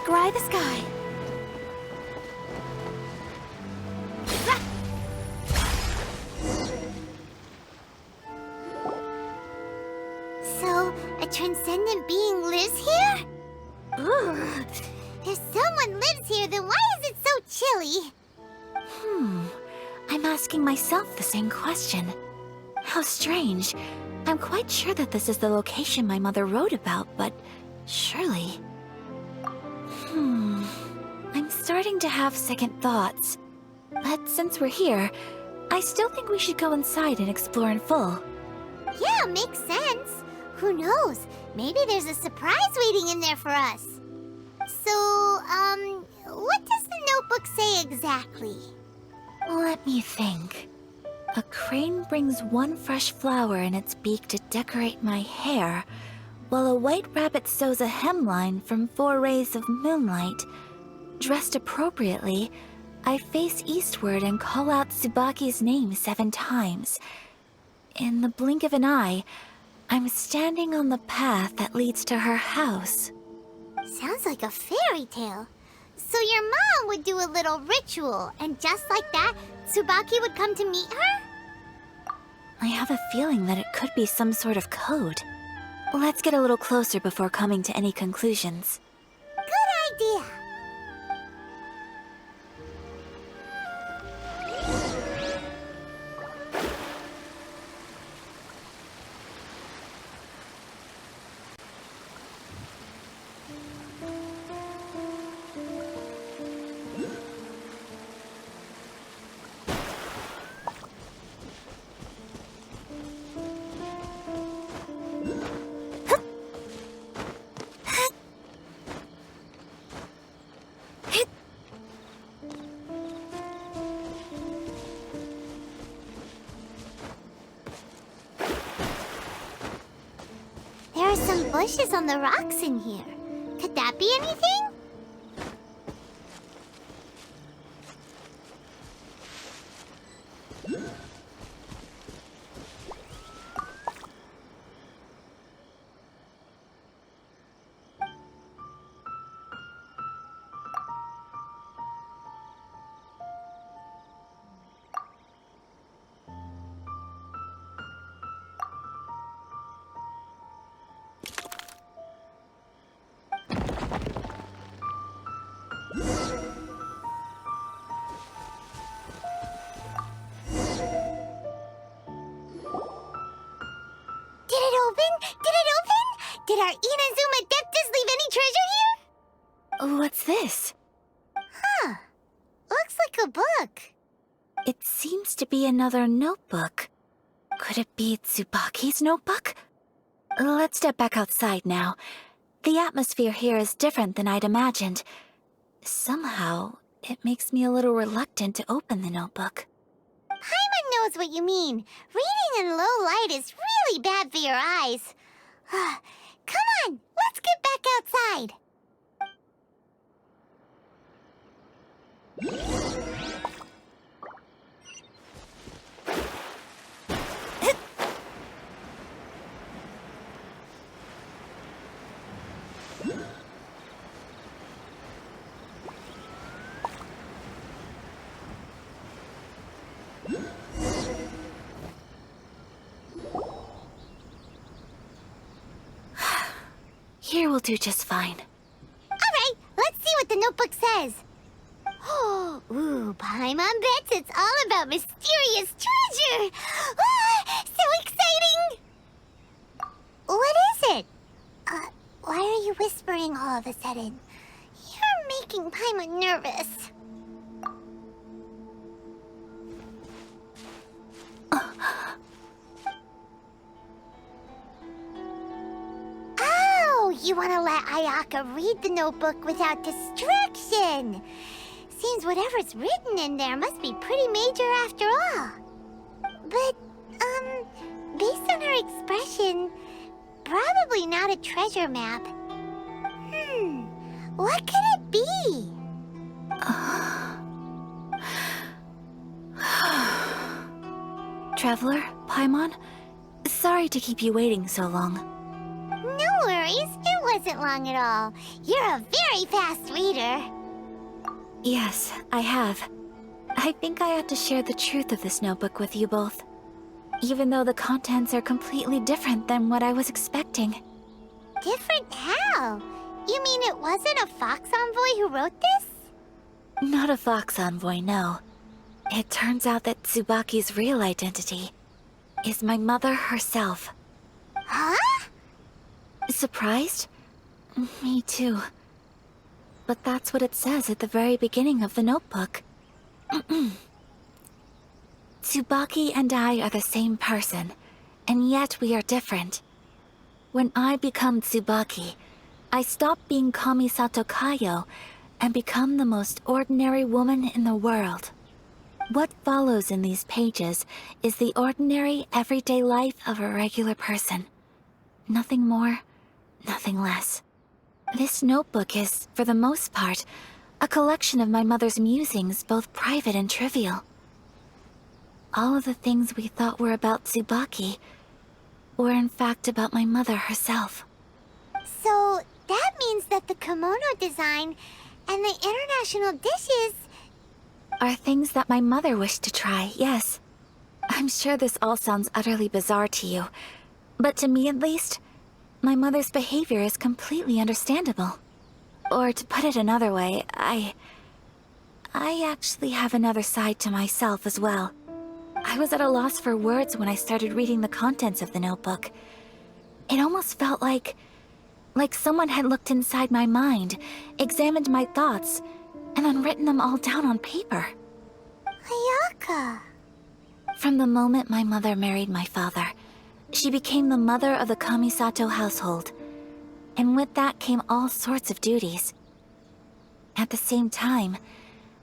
scry the sky. So, a transcendent being lives here? Ooh. If someone lives here, then why is it so chilly? I'm asking myself the same question. How strange. I'm quite sure that this is the location my mother wrote about, but surely... I'm starting to have second thoughts. But since we're here, I still think we should go inside and explore in full. Yeah, makes sense. Who knows? Maybe there's a surprise waiting in there for us. So, what does the notebook say exactly? Let me think. A crane brings one fresh flower in its beak to decorate my hair, while a white rabbit sews a hemline from 4 rays of moonlight. Dressed appropriately, I face eastward and call out Tsubaki's name 7 times. In the blink of an eye, I'm standing on the path that leads to her house. Sounds like a fairy tale. So your mom would do a little ritual, and just like that, Tsubaki would come to meet her? I have a feeling that it could be some sort of code. Let's get a little closer before coming to any conclusions. Good idea. There are some bushes on the rocks in here. Could that be anything? Did our Inazumadeptus leave any treasure here? What's this? Huh. Looks like a book. It seems to be another notebook. Could it be Tsubaki's notebook? Let's step back outside now. The atmosphere here is different than I'd imagined. Somehow, it makes me a little reluctant to open the notebook. Paimon knows what you mean. Reading in low light is really bad for your eyes. Come on, let's get back outside. Here will do just fine. Alright, let's see what the notebook says. Ooh, Paimon bets it's all about mysterious treasure. So exciting! What is it? Why are you whispering all of a sudden? You're making Paimon nervous. You want to let Ayaka read the notebook without distraction. Seems whatever's written in there must be pretty major after all. But, based on her expression, probably not a treasure map. What could it be? Traveler, Paimon, sorry to keep you waiting so long. No worries, it wasn't long at all. You're a very fast reader. Yes, I have. I think I ought to share the truth of this notebook with you both. Even though the contents are completely different than what I was expecting. Different how? You mean it wasn't a Fox Envoy who wrote this? Not a Fox Envoy, no. It turns out that Tsubaki's real identity is my mother herself. Huh? Surprised? Me too. But that's what it says at the very beginning of the notebook. Tsubaki and I are the same person, and yet we are different. When I become Tsubaki, I stop being Kamisato Kayo and become the most ordinary woman in the world. What follows in these pages is the ordinary, everyday life of a regular person. Nothing more, nothing less. This notebook is, for the most part, a collection of my mother's musings, both private and trivial. All of the things we thought were about Tsubaki were in fact about my mother herself. So, that means that the kimono design and the international dishes... Are things that my mother wished to try, yes. I'm sure this all sounds utterly bizarre to you, but to me at least, my mother's behavior is completely understandable. Or to put it another way, I actually have another side to myself as well. I was at a loss for words when I started reading the contents of the notebook. It almost felt like someone had looked inside my mind, examined my thoughts, and then written them all down on paper. Ayaka. From the moment my mother married my father, she became the mother of the Kamisato household, and with that came all sorts of duties. At the same time,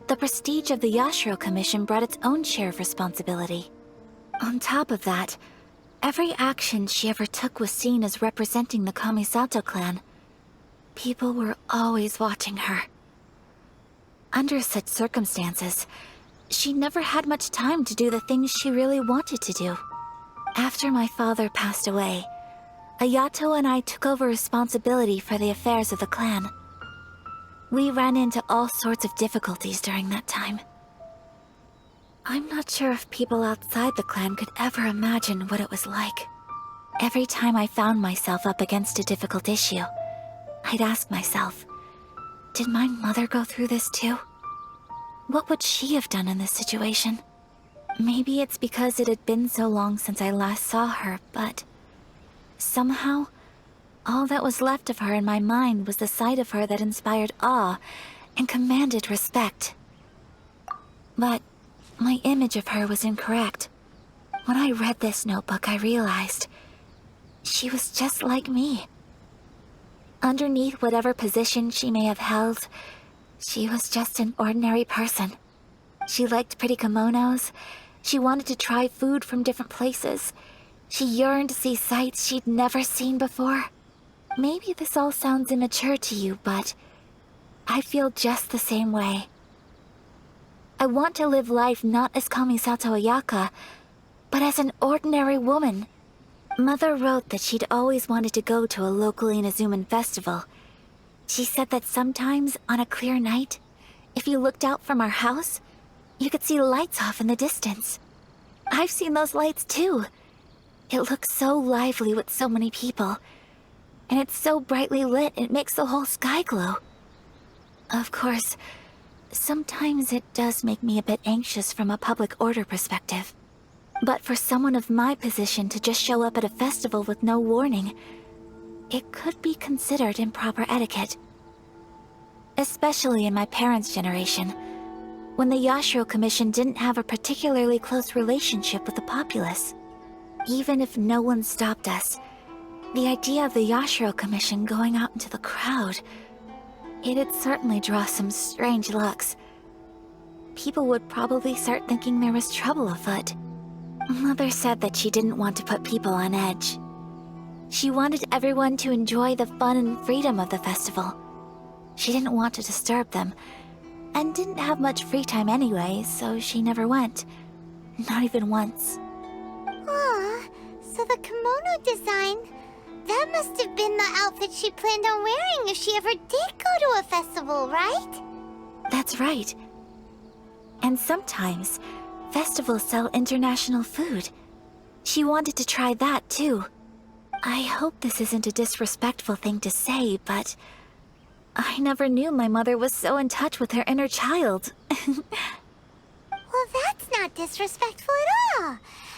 the prestige of the Yashiro Commission brought its own share of responsibility. On top of that, every action she ever took was seen as representing the Kamisato clan. People were always watching her. Under such circumstances, she never had much time to do the things she really wanted to do. After my father passed away, Ayato and I took over responsibility for the affairs of the clan. We ran into all sorts of difficulties during that time. I'm not sure if people outside the clan could ever imagine what it was like. Every time I found myself up against a difficult issue, I'd ask myself, did my mother go through this too? What would she have done in this situation? Maybe it's because it had been so long since I last saw her, but somehow, all that was left of her in my mind was the side of her that inspired awe and commanded respect. But my image of her was incorrect. When I read this notebook, I realized she was just like me. Underneath whatever position she may have held, she was just an ordinary person. She liked pretty kimonos. She wanted to try food from different places. She yearned to see sights she'd never seen before. Maybe this all sounds immature to you, but I feel just the same way. I want to live life not as Kamisato Ayaka, but as an ordinary woman. Mother wrote that she'd always wanted to go to a local Inazuman festival. She said that sometimes, on a clear night, if you looked out from our house, you could see lights off in the distance. I've seen those lights too. It looks so lively with so many people. And it's so brightly lit, it makes the whole sky glow. Of course, sometimes it does make me a bit anxious from a public order perspective. But for someone of my position to just show up at a festival with no warning, it could be considered improper etiquette. Especially in my parents' generation, when the Yashiro Commission didn't have a particularly close relationship with the populace. Even if no one stopped us, the idea of the Yashiro Commission going out into the crowd, it'd certainly draw some strange looks. People would probably start thinking there was trouble afoot. Mother said that she didn't want to put people on edge. She wanted everyone to enjoy the fun and freedom of the festival. She didn't want to disturb them, and didn't have much free time anyway, so she never went. Not even once. Aw, so the kimono design That must have been the outfit she planned on wearing if she ever did go to a festival, right? That's right. And sometimes, festivals sell international food. She wanted to try that too. I hope this isn't a disrespectful thing to say, but I never knew my mother was so in touch with her inner child. Well, that's not disrespectful at all.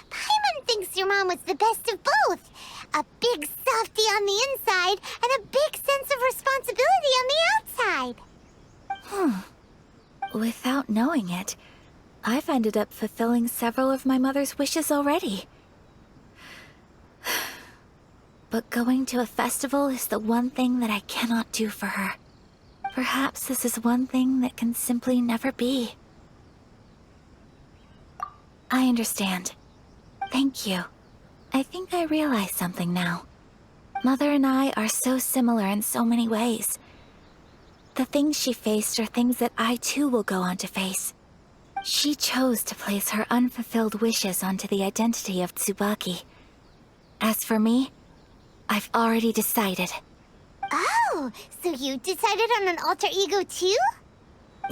Paimon thinks your mom was the best of both. A big softie on the inside and a big sense of responsibility on the outside. Without knowing it, I've ended up fulfilling several of my mother's wishes already. But going to a festival is the one thing that I cannot do for her. Perhaps this is one thing that can simply never be. I understand. Thank you. I think I realize something now. Mother and I are so similar in so many ways. The things she faced are things that I too will go on to face. She chose to place her unfulfilled wishes onto the identity of Tsubaki. As for me, I've already decided. Oh, so you decided on an alter ego too?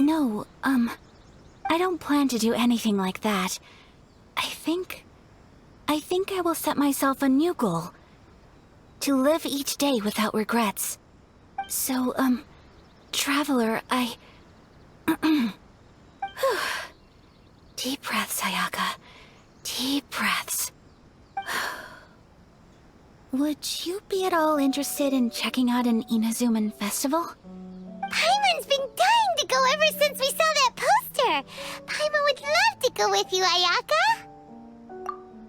No, I don't plan to do anything like that. I think I will set myself a new goal. To live each day without regrets. So, Traveler, Deep breaths, Ayaka. Deep breaths. Would you be at all interested in checking out an Inazuman festival? Paimon's been dying to go ever since we saw that poster. Paimon would love to go with you, Ayaka.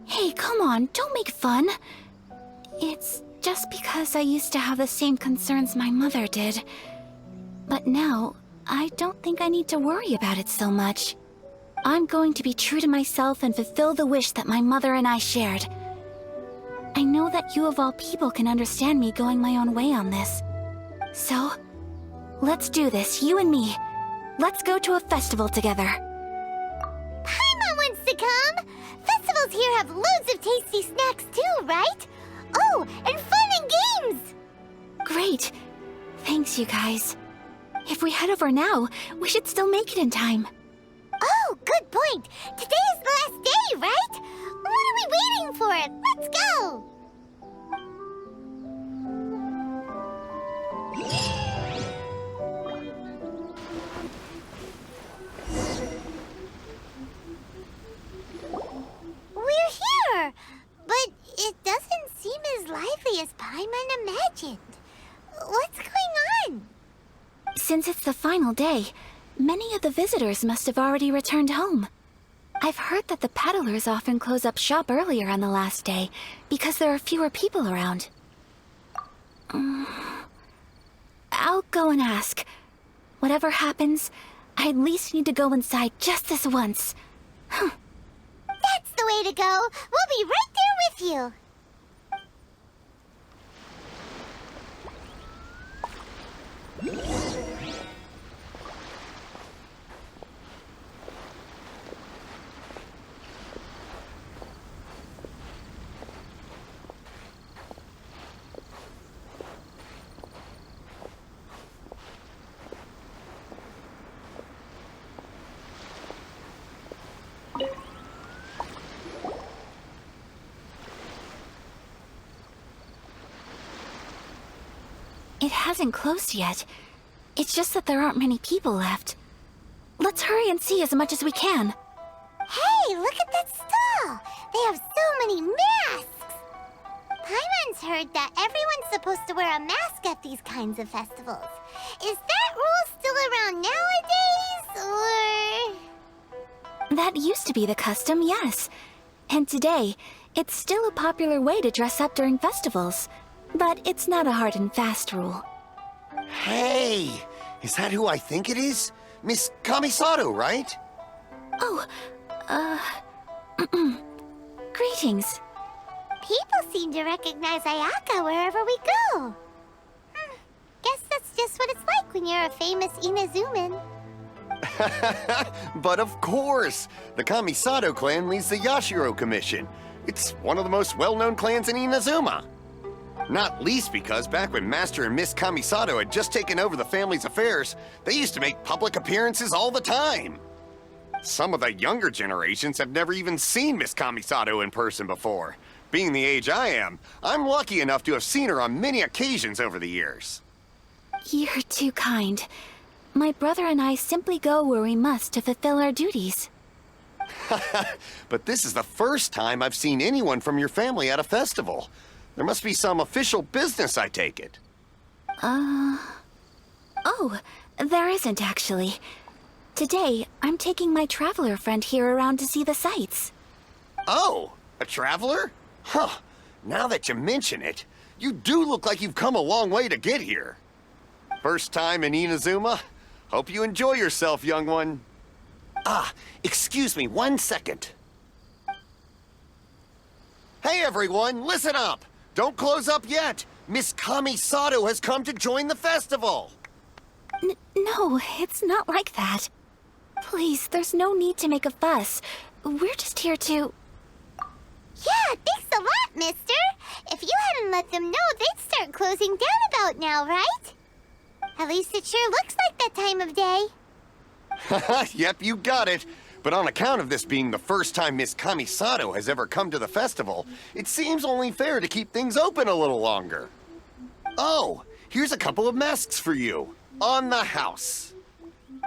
Hey, come on, don't make fun. It's just because I used to have the same concerns my mother did. But now, I don't think I need to worry about it so much. I'm going to be true to myself and fulfill the wish that my mother and I shared. I know that you of all people can understand me going my own way on this. So, let's do this, you and me. Let's go to a festival together. Paimon wants to come! Festivals here have loads of tasty snacks too, right? Oh, and fun and games! Great. Thanks, you guys. If we head over now, we should still make it in time. Oh, good point. Today is the last day, right? What are we waiting for? Let's go! We're here! But it doesn't seem as lively as Paimon imagined. What's going on? Since it's the final day, many of the visitors must have already returned home. I've heard that the peddlers often close up shop earlier on the last day because there are fewer people around. I'll go and ask. Whatever happens, I at least need to go inside just this once. That's the way to go. We'll be right there with you. It hasn't closed yet. It's just that there aren't many people left. Let's hurry and see as much as we can. Hey, look at that stall! They have so many masks! Paimon's heard that everyone's supposed to wear a mask at these kinds of festivals. Is that rule still around nowadays, or...? That used to be the custom, yes. And today, it's still a popular way to dress up during festivals. But it's not a hard and fast rule. Hey! Is that who I think it is? Miss Kamisato, right? Oh, greetings. People seem to recognize Ayaka wherever we go. Guess that's just what it's like when you're a famous Inazuman. But of course! The Kamisato clan leads the Yashiro Commission. It's one of the most well-known clans in Inazuma. Not least because back when Master and Miss Kamisato had just taken over the family's affairs, they used to make public appearances all the time. Some of the younger generations have never even seen Miss Kamisato in person before. Being the age I am, I'm lucky enough to have seen her on many occasions over the years. You're too kind. My brother and I simply go where we must to fulfill our duties. But this is the first time I've seen anyone from your family at a festival. There must be some official business, I take it. Oh, there isn't actually. Today, I'm taking my traveler friend here around to see the sights. Oh, a traveler? Huh. Now that you mention it, you do look like you've come a long way to get here. First time in Inazuma? Hope you enjoy yourself, young one. Ah, excuse me 1 second. Hey everyone, listen up! Don't close up yet! Miss Kamisato has come to join the festival! No, it's not like that. Please, there's no need to make a fuss. We're just here to... Yeah, thanks a lot, mister. If you hadn't let them know, they'd start closing down about now, right? At least it sure looks like that time of day. Yep, you got it. But on account of this being the first time Miss Kamisato has ever come to the festival, it seems only fair to keep things open a little longer. Oh, here's a couple of masks for you. On the house.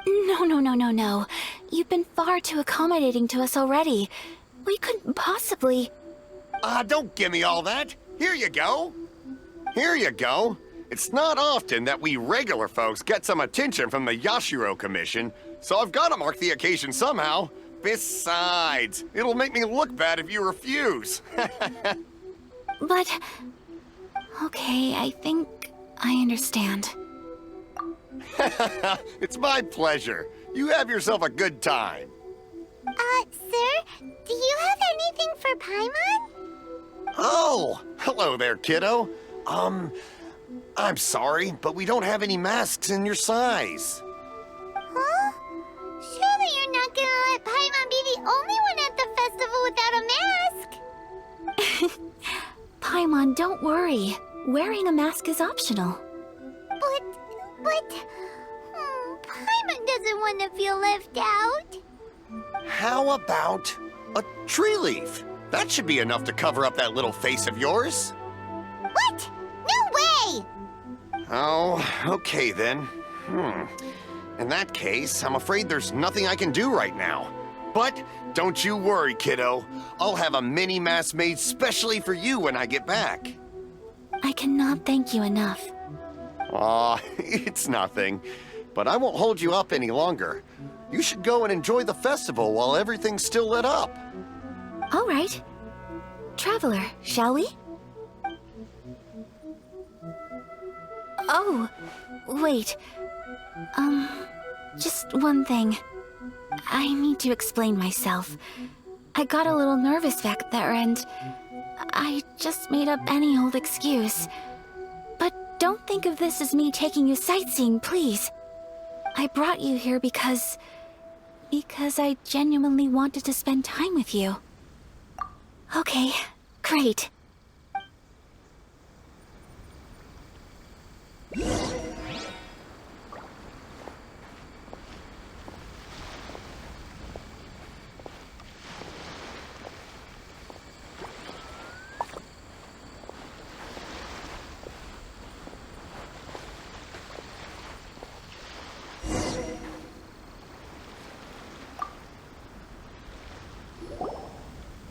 No. You've been far too accommodating to us already. We couldn't possibly... Don't give me all that. Here you go. Here you go. It's not often that we regular folks get some attention from the Yashiro Commission, so I've got to mark the occasion somehow. Besides, it'll make me look bad if you refuse. But... Okay, I think I understand. It's my pleasure. You have yourself a good time. Sir, do you have anything for Paimon? Oh, hello there, kiddo. I'm sorry, but we don't have any masks in your size. Huh? Surely you're not gonna let Paimon be the only one at the festival without a mask? Paimon, don't worry. Wearing a mask is optional. But... Paimon doesn't want to feel left out. How about a tree leaf? That should be enough to cover up that little face of yours. What? No way! Oh, okay then. In that case, I'm afraid there's nothing I can do right now. But don't you worry, kiddo. I'll have a mini mask made specially for you when I get back. I cannot thank you enough. Aw, it's nothing. But I won't hold you up any longer. You should go and enjoy the festival while everything's still lit up. All right. Traveler, shall we? Oh, wait. Just one thing. I need to explain myself. I got a little nervous back there and I just made up any old excuse. But don't think of this as me taking you sightseeing, please. I brought you here because I genuinely wanted to spend time with you. Okay, great.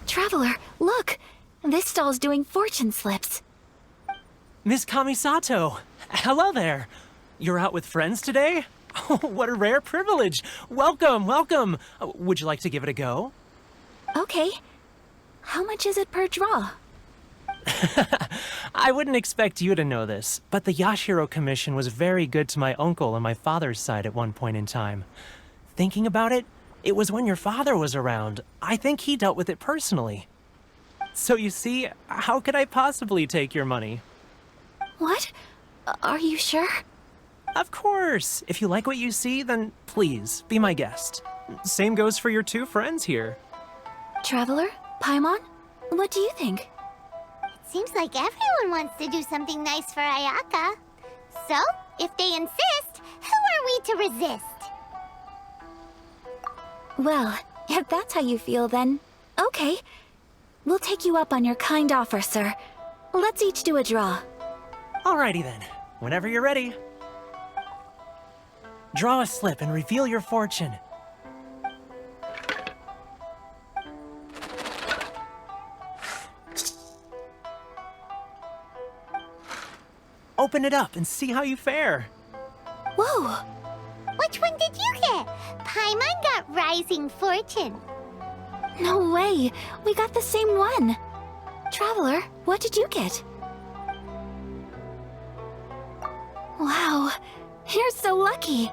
Traveler, look! This stall's doing fortune slips. Miss Kamisato! Hello there! You're out with friends today? Oh, what a rare privilege! Welcome, welcome! Would you like to give it a go? Okay. How much is it per draw? I wouldn't expect you to know this, but the Yashiro Commission was very good to my uncle on my father's side at one point in time. Thinking about it, it was when your father was around. I think he dealt with it personally. So you see, how could I possibly take your money? What? Are you sure? Of course! If you like what you see, then please, be my guest. Same goes for your two friends here. Traveler? Paimon? What do you think? Seems like everyone wants to do something nice for Ayaka. So, if they insist, who are we to resist? Well, if that's how you feel, then okay. We'll take you up on your kind offer, sir. Let's each do a draw. Alrighty then. Whenever you're ready. Draw a slip and reveal your fortune. Open it up and see how you fare. Whoa! Which one did you get? Paimon got Rising Fortune. No way! We got the same one! Traveler, what did you get? Wow, you're so lucky!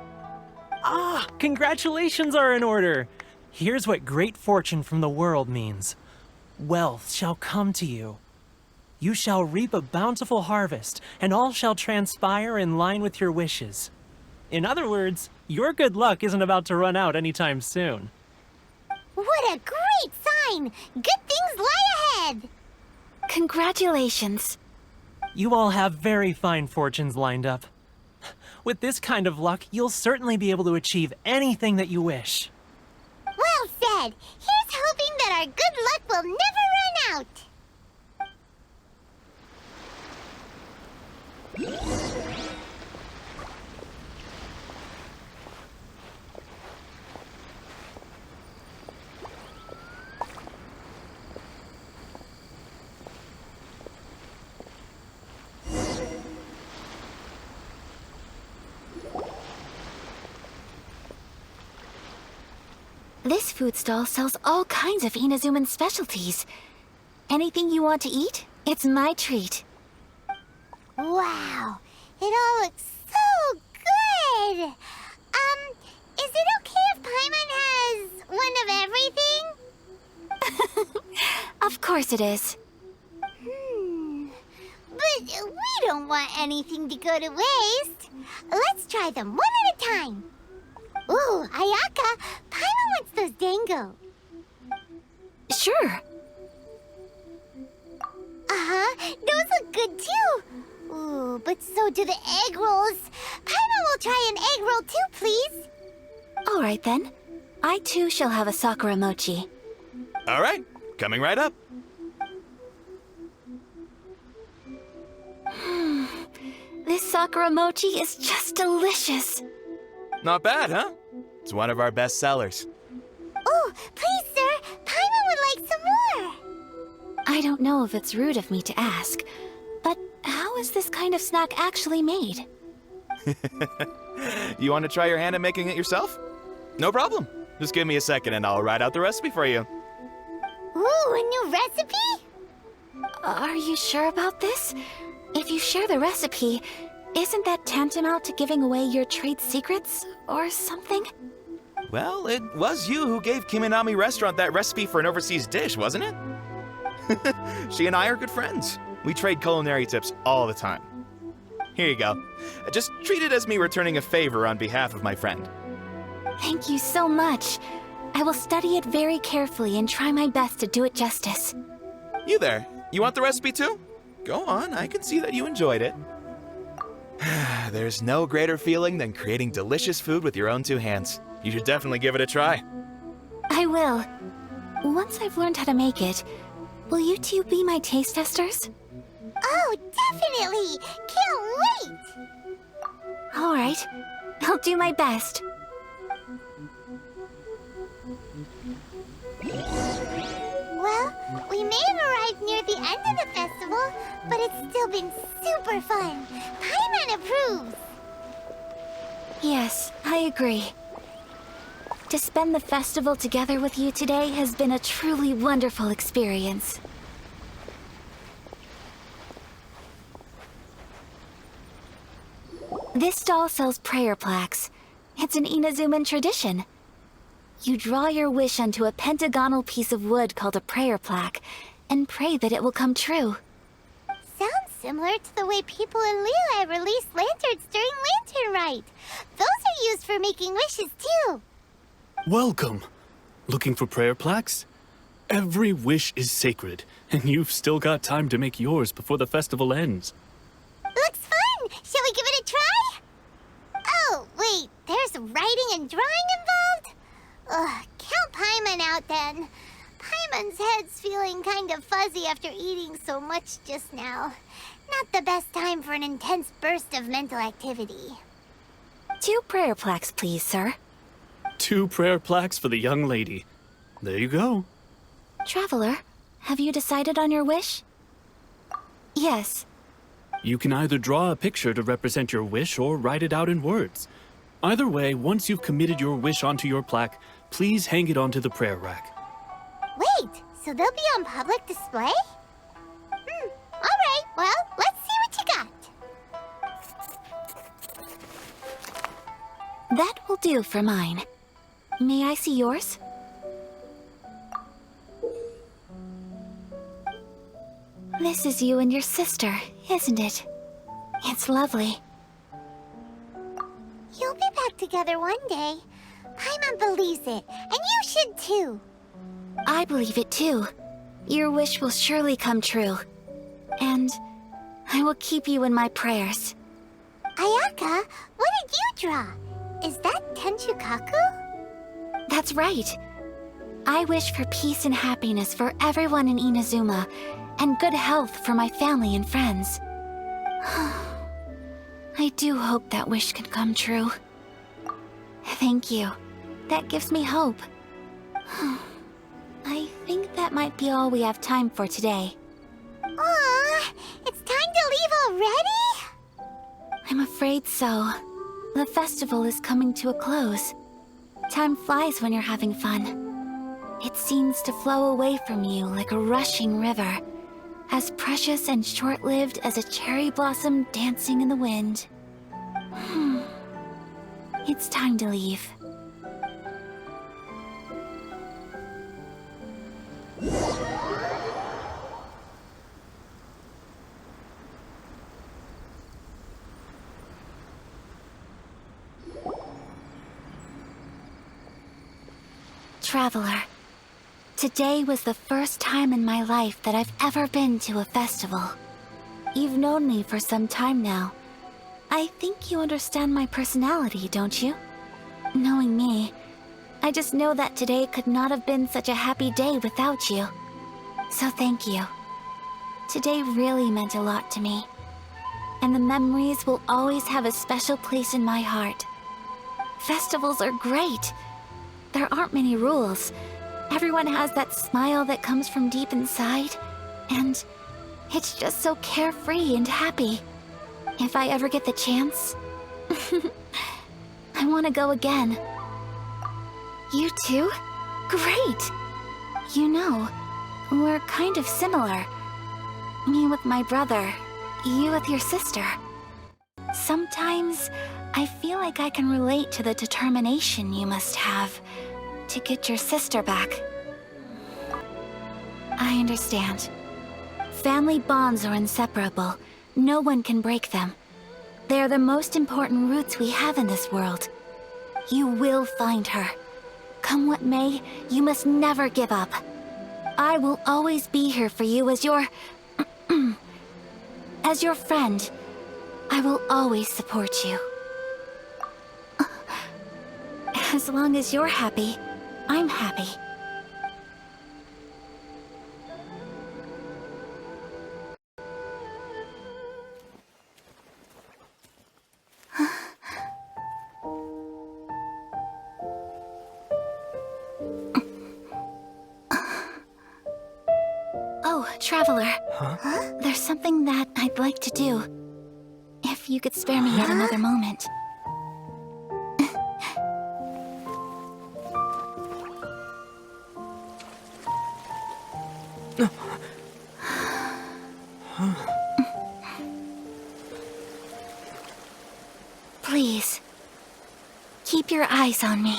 Ah, congratulations are in order. Here's what great fortune from the world means. Wealth shall come to you. You shall reap a bountiful harvest, and all shall transpire in line with your wishes. In other words, your good luck isn't about to run out anytime soon. What a great sign! Good things lie ahead! Congratulations. You all have very fine fortunes lined up. With this kind of luck, you'll certainly be able to achieve anything that you wish. Well said! Here's hoping that our good luck will never run out! This food stall sells all kinds of Inazuman specialties. Anything you want to eat, it's my treat. Wow, it all looks so good! Is it okay if Paimon has one of everything? Of course it is. But we don't want anything to go to waste. Let's try them one at a time. Ooh, Ayaka, Paimon wants those dango. Sure. Uh-huh, those look good too. Ooh, but so do the egg rolls. Paimon will try an egg roll too, please. All right then. I too shall have a sakura mochi. All right, coming right up. This sakura mochi is just delicious. Not bad, huh? It's one of our best sellers. Oh, please, sir. Paimon would like some more. I don't know if it's rude of me to ask, but how is this kind of snack actually made? You want to try your hand at making it yourself? No problem. Just give me a second and I'll write out the recipe for you. Ooh, a new recipe? Are you sure about this? If you share the recipe, isn't that tantamount to giving away your trade secrets or something? Well, it was you who gave Kiminami Restaurant that recipe for an overseas dish, wasn't it? She and I are good friends. We trade culinary tips all the time. Here you go. Just treat it as me returning a favor on behalf of my friend. Thank you so much. I will study it very carefully and try my best to do it justice. You there, you want the recipe too? Go on, I can see that you enjoyed it. There's no greater feeling than creating delicious food with your own two hands. You should definitely give it a try. I will. Once I've learned how to make it, will you two be my taste testers? Oh, definitely! Can't wait! All right. I'll do my best. Well, we may have arrived near the end of the festival, but it's still been super fun. Paimon approves! Yes, I agree. To spend the festival together with you today has been a truly wonderful experience. This stall sells prayer plaques. It's an Inazuman tradition. You draw your wish onto a pentagonal piece of wood called a prayer plaque, and pray that it will come true. Sounds similar to the way people in Liyue release lanterns during Lantern Rite. Those are used for making wishes too. Welcome. Looking for prayer plaques? Every wish is sacred, and you've still got time to make yours before the festival ends. Looks fun! Shall we give it a try? Oh, wait, there's writing and drawing involved? Ugh, count Paimon out then. Paimon's head's feeling kind of fuzzy after eating so much just now. Not the best time for an intense burst of mental activity. 2 prayer plaques, please, sir. 2 prayer plaques for the young lady. There you go. Traveler, have you decided on your wish? Yes. You can either draw a picture to represent your wish or write it out in words. Either way, once you've committed your wish onto your plaque, please hang it onto the prayer rack. Wait, so they'll be on public display? Alright, well, let's see what you got. That will do for mine. May I see yours? This is you and your sister, isn't it? It's lovely. You'll be back together one day. Paimon believes it, and you should too. I believe it too. Your wish will surely come true. And I will keep you in my prayers. Ayaka, what did you draw? Is that Tenchukaku? That's right. I wish for peace and happiness for everyone in Inazuma, and good health for my family and friends. I do hope that wish can come true. Thank you. That gives me hope. I think that might be all we have time for today. Aw, it's time to leave already? I'm afraid so. The festival is coming to a close. Time flies when you're having fun. It seems to flow away from you like a rushing river, as precious and short-lived as a cherry blossom dancing in the wind. It's time to leave. Traveler, today was the first time in my life that I've ever been to a festival. You've known me for some time now. I think you understand my personality, don't you? Knowing me, I just know that today could not have been such a happy day without you. So thank you. Today really meant a lot to me. And the memories will always have a special place in my heart. Festivals are great. There aren't many rules. Everyone has that smile that comes from deep inside. And it's just so carefree and happy. If I ever get the chance, I want to go again. You too? Great! You know, we're kind of similar. Me with my brother, you with your sister. Sometimes, I feel like I can relate to the determination you must have to get your sister back. I understand. Family bonds are inseparable. No one can break them. They are the most important roots we have in this world. You will find her. Come what may, you must never give up. I will always be here for you as your... as your friend. I will always support you. As long as you're happy, I'm happy. Oh, Traveler. Huh? There's something that I'd like to do. If you could spare me yet another moment. Please, keep your eyes on me.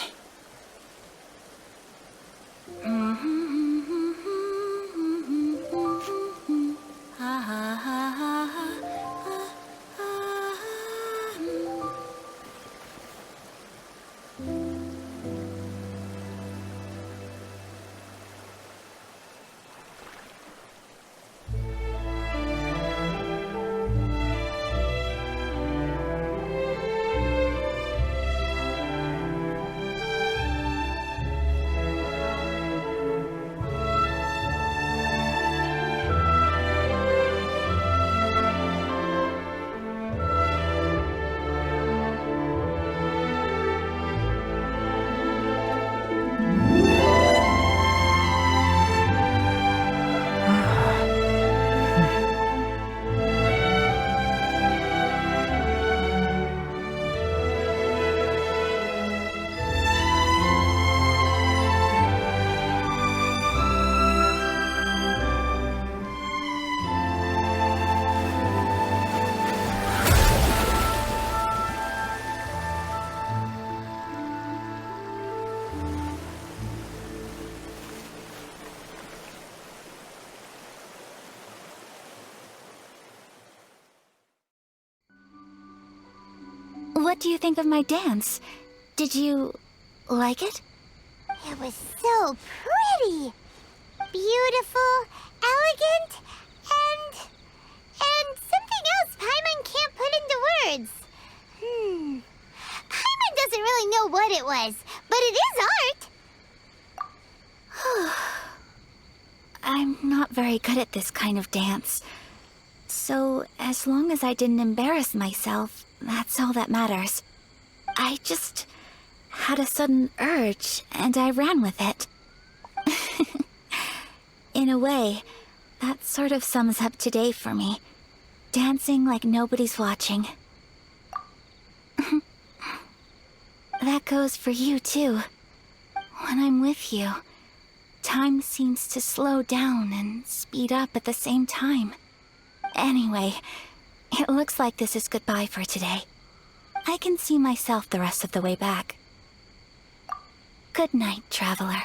do you think of my dance? Did you like it? It was so pretty. Beautiful, elegant, and something else Paimon can't put into words. Paimon doesn't really know what it was, but it is art. I'm not very good at this kind of dance. So, as long as I didn't embarrass myself, that's all that matters. I just had a sudden urge, and I ran with it. In a way, that sort of sums up today for me. Dancing like nobody's watching. That goes for you, too. When I'm with you, time seems to slow down and speed up at the same time. Anyway, it looks like this is goodbye for today. I can see myself the rest of the way back. Good night, traveler.